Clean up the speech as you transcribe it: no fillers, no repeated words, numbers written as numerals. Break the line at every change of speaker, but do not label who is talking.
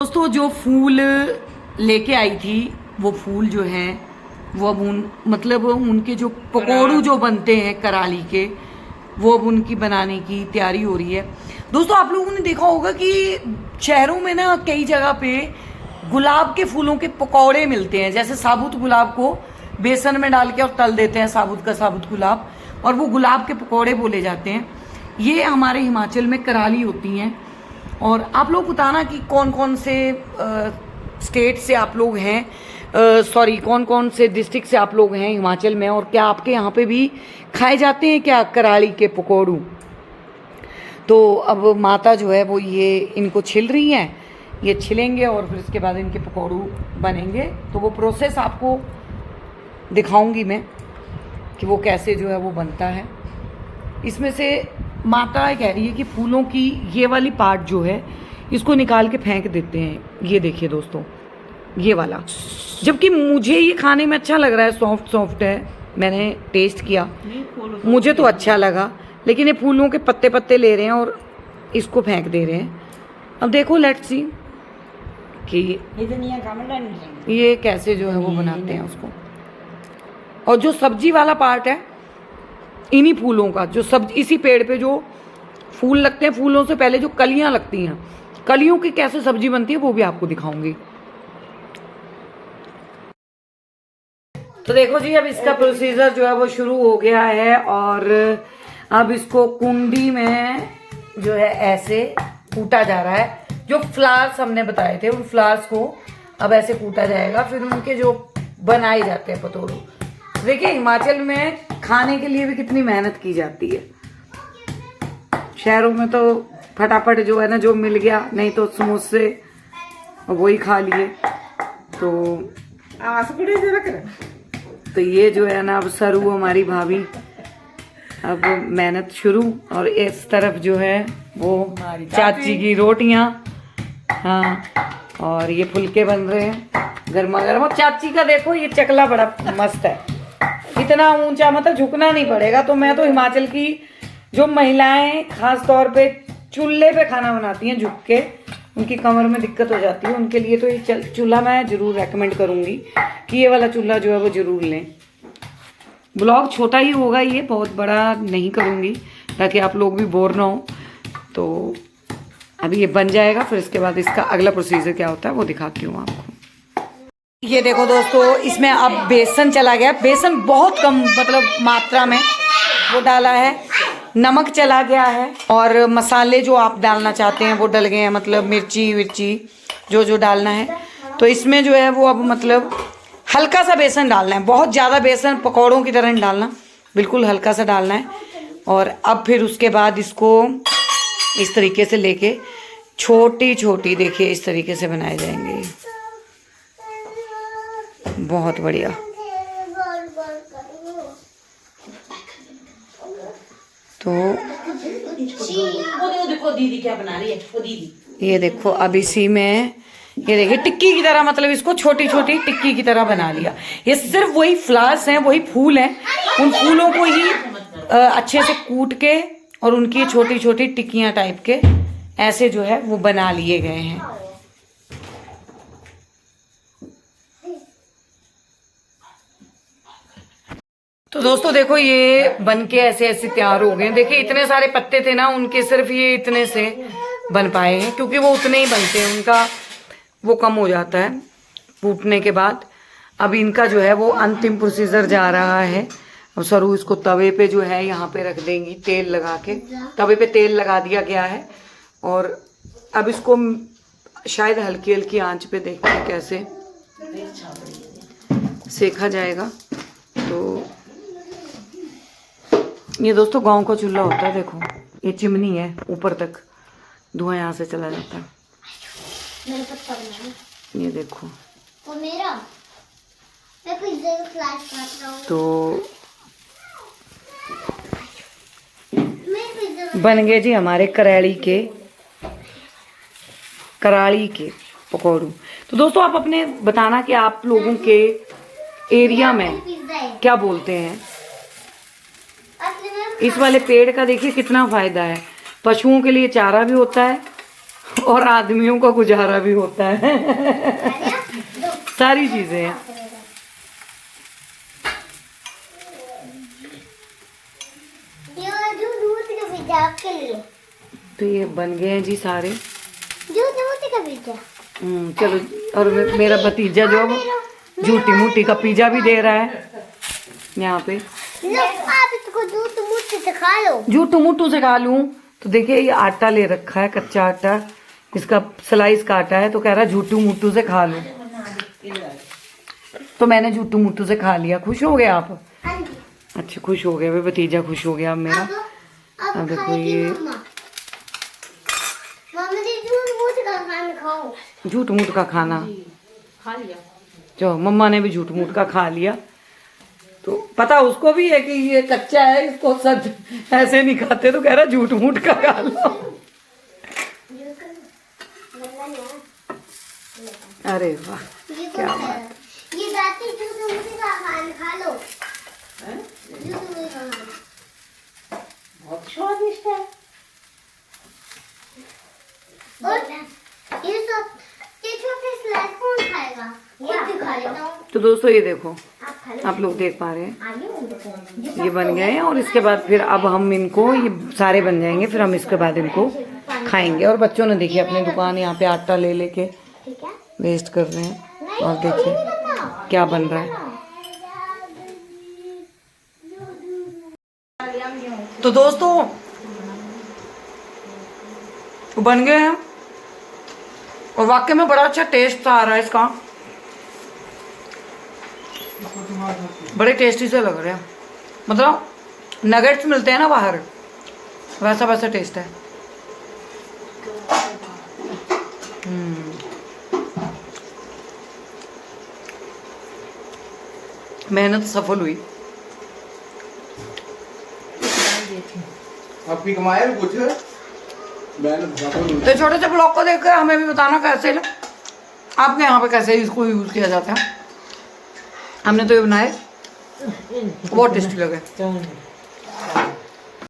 दोस्तों जो फूल लेके आई थी वो फूल जो है वो अब मतलब उनके जो पकौड़ू जो बनते हैं कराली के वो अब उनकी बनाने की तैयारी हो रही है। दोस्तों आप लोगों ने देखा होगा कि शहरों में ना कई जगह पे गुलाब के फूलों के पकौड़े मिलते हैं। जैसे साबुत गुलाब को बेसन में डाल के और तल देते हैं, साबुत का साबुत गुलाब, और वो गुलाब के पकौड़े बोले जाते हैं। ये हमारे हिमाचल में कराली होती हैं। और आप लोग बताना कि कौन कौन से स्टेट से आप लोग हैं, सॉरी कौन कौन से डिस्ट्रिक्ट से आप लोग हैं हिमाचल में, और क्या आपके यहाँ पे भी खाए जाते हैं क्या कराली के पकौड़ू। तो अब माता जो है वो ये इनको छिल रही हैं, ये छिलेंगे और फिर इसके बाद इनके पकौड़ू बनेंगे। तो वो प्रोसेस आपको दिखाऊंगी मैं कि वो कैसे जो है वो बनता है। इसमें से माता कह रही है कि फूलों की ये वाली पार्ट जो है इसको निकाल के फेंक देते हैं। ये देखिए दोस्तों, ये वाला, जबकि मुझे ये खाने में अच्छा लग रहा है, सॉफ्ट सॉफ्ट है। मैंने टेस्ट किया, मुझे तो अच्छा लगा, लेकिन ये फूलों के पत्ते पत्ते ले रहे हैं और इसको फेंक दे रहे हैं। अब देखो लेट्स सी कि ये कैसे जो है वो बनाते हैं उसको। और जो सब्जी वाला पार्ट है इन्हीं फूलों का, जो सब इसी पेड़ पे जो फूल लगते हैं, फूलों से पहले जो कलियां लगती हैं, कलियों की कैसे सब्जी बनती है वो भी आपको दिखाऊंगी। तो देखो जी, अब इसका प्रोसीजर जो है वो शुरू हो गया है। और अब इसको कुंडी में जो है ऐसे कूटा जा रहा है। जो फ्लावर्स हमने बताए थे उन फ्लावर्स को अब ऐसे कूटा जाएगा, फिर उनके जो बनाए जाते हैं पतोड़ू। देखिए हिमाचल में खाने के लिए भी कितनी मेहनत की जाती है। शहरों में तो फटाफट जो है ना, जो मिल गया, नहीं तो समोसे वही खा लिए। तो ये जो है ना, अब सरू हमारी भाभी, अब मेहनत शुरू। और इस तरफ जो है वो चाची की रोटियां, हाँ, और ये फुलके बन रहे हैं गर्मा गर्म। और चाची का देखो ये चकला बड़ा मस्त है, इतना ऊंचा, मतलब झुकना नहीं पड़ेगा। तो मैं तो हिमाचल की जो महिलाएं खास तौर पे चूल्हे पे खाना बनाती हैं झुक के, उनकी कमर में दिक्कत हो जाती है, उनके लिए तो ये चूल्हा मैं जरूर रेकमेंड करूंगी कि ये वाला चूल्हा जो है वो जरूर लें। ब्लॉग छोटा ही होगा, ये बहुत बड़ा नहीं करूंगी ताकि आप लोग भी बोर ना हो। तो अभी ये बन जाएगा, फिर इसके बाद इसका अगला प्रोसीजर क्या होता है वो दिखाती हूँ आपको। ये देखो दोस्तों, इसमें अब बेसन चला गया। बेसन बहुत कम मतलब मात्रा में वो डाला है, नमक चला गया है, और मसाले जो आप डालना चाहते हैं वो डल गए हैं, मतलब मिर्ची विर्ची जो जो डालना है। तो इसमें जो है वो अब मतलब हल्का सा बेसन डालना है, बहुत ज़्यादा बेसन पकौड़ों की तरह नहीं डालना, बिल्कुल हल्का सा डालना है। और अब फिर उसके बाद इसको इस तरीके से लेके छोटी छोटी, देखिए इस तरीके से बनाए जाएंगे। बहुत बढ़िया। तो देखो दीदी क्या बना रही है, वो दीदी, ये देखो अब इसी में ये देखिए टिक्की की तरह, मतलब इसको छोटी छोटी टिक्की की तरह बना लिया। ये सिर्फ वही फ्लावर्स हैं, वही फूल हैं, उन फूलों को ही अच्छे से कूट के और उनकी छोटी छोटी टिक्कियां टाइप के ऐसे जो है वो बना लिए गए हैं। तो दोस्तों देखो ये बन के ऐसे ऐसे तैयार हो गए। देखिए इतने सारे पत्ते थे ना उनके, सिर्फ ये इतने से बन पाए हैं, क्योंकि वो उतने ही बनते हैं, उनका वो कम हो जाता है फूटने के बाद। अब इनका जो है वो अंतिम प्रोसीजर जा रहा है। अब सरू इसको तवे पे जो है यहाँ पे रख देंगी, तेल लगा के। तवे पे तेल लगा दिया गया है और अब इसको शायद हल्की हल्की आंच पे देखते हैं कैसे सेका जाएगा। तो ये दोस्तों गांव का चूल्हा होता है, देखो ये चिमनी है, ऊपर तक धुआं यहाँ से चला जाता है। ये देखो, तो बन गए जी हमारे कराली के पकौड़ू। तो दोस्तों आप अपने बताना कि आप लोगों के एरिया में क्या बोलते हैं। इस वाले पेड़ का देखिए कितना फायदा है, पशुओं के लिए चारा भी होता है और आदमियों का गुजारा भी होता है। सारी चीजें हैं।
आपके लिए
तो ये बन गए हैं जी सारे।
का पिज्जा।
चलो, और मेरा भतीजा जो झूठी मूठी का पिज्जा भी दे रहा है यहाँ पे।
लो आप इसको झूठ मूठ से खा लो।
झूठू मूठू से खा लूं तो देखिए ये आटा ले रखा है, कच्चा आटा, इसका स्लाइस काटा है, तो कह रहा है झूठू मूठू से खा लूं। तो मैंने झूठू मूठू से खा लिया। खुश हो गए आप?
हाँ जी।
अच्छा, खुश हो गए, वे भतीजा खुश हो गया अब मेरा। अब देखो ये झूठ मूठ का खाना
खा लिया।
जो मम्मा ने भी झूठ मूठ का खा लिया। तो पता उसको भी है कि ये कच्चा है, इसको सच ऐसे नहीं खाते, तो कह रहा झूठ मूठ का खा लो। अरे वाह, क्या बात।
ये बातें झूठ मूठ का खा लो। झूठ मूठ का
बहुत स्वादिष्ट है।
और ये सब ये छोटे स्लाइस कौन खाएगा? खुद खा लेता हूँ।
तो दोस्तों ये देखो,
आप खा लो।
आप लोग देख पा रहे हैं
आगे
ये बन गए हैं। और इसके बाद फिर अब हम इनको, ये सारे बन जाएंगे, फिर हम इसके बाद इनको खाएंगे। और बच्चों ने देखिए अपनी दुकान यहाँ पे आटा ले लेके
ठीक है।
वेस्ट कर रहे हैं। और देखिए क्या बन रहा है। तो दोस्तों वो बन गए हैं और वाकई में बड़ा अच्छा टेस्ट आ रहा है इसका। बड़े टेस्टी से लग रहे हैं, मतलब नगेट्स मिलते हैं ना बाहर, वैसा वैसा टेस्ट है। मेहनत सफल हुई।
आपकी कमाई है कुछ मेहनत सफल हुई।
तो छोटे से ब्लॉग को देखकर हमें भी बताना कैसे लगे, आपके यहाँ पे कैसे इसको यूज किया जाता है। हमने तो ये बनाए, बहुत टेस्टी लगे।